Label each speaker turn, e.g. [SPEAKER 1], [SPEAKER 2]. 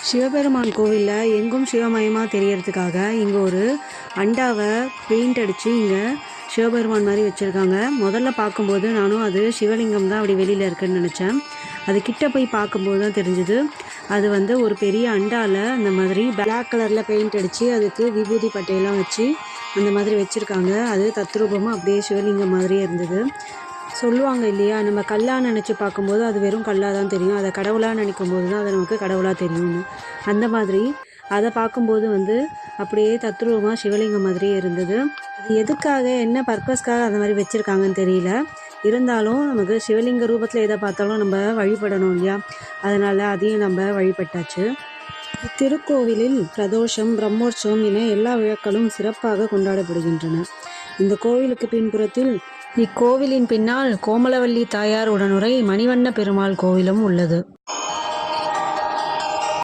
[SPEAKER 1] சிவபெருமான் கோவிலில் எங்கும் சிவமயமாக தெரியறதுக்காக இங்கே ஒரு அண்டாவை பெயிண்ட் அடித்து இங்கே சிவபெருமான் மாதிரி வச்சுருக்காங்க. முதல்ல பார்க்கும்போது நானும் அது சிவலிங்கம் தான் அப்படி வெளியில் இருக்குன்னு நினச்சேன். அது கிட்ட போய் பார்க்கும்போது தான் தெரிஞ்சுது அது ஒரு பெரிய அண்டாவில் அந்த மாதிரி பிளாக் கலரில் பெயிண்ட் அடித்து அதுக்கு விபூதி பட்டையெல்லாம் வச்சு அந்த மாதிரி வச்சுருக்காங்க. அது தத்ரூபமாக அப்படியே சிவலிங்கம் மாதிரியே இருந்தது. சொல்லுவாங்க இல்லையா, நம்ம கல்லாக நினச்சி பார்க்கும்போது அது வெறும் கல்லாக தான் தெரியும், அதை கடவுளாக நினைக்கும் போது தான் அது நமக்கு கடவுளாக தெரியும்னு. அந்த மாதிரி அதை பார்க்கும்போது அப்படியே தத்ரூபமாக சிவலிங்கம் மாதிரியே இருந்தது. அது எதுக்காக என்ன பர்பஸ்க்காக அந்த மாதிரி வச்சுருக்காங்கன்னு தெரியல. இருந்தாலும் நமக்கு சிவலிங்க ரூபத்தில் எதை பார்த்தாலும் நம்ம வழிபடணும் இல்லையா, அதனால் அதையும் நம்ம வழிபட்டாச்சு. திருக்கோவிலில் பிரதோஷம், பிரம்மோற்சவம் என எல்லா விழாக்களும் சிறப்பாக கொண்டாடப்படுகின்றன. இந்த கோவிலுக்கு பின்புறத்தில் இக்கோவிலின் பின்னால் கோமலவல்லி தாயார் உடனுரை மணிவண்ண பெருமாள் கோவிலும் உள்ளது.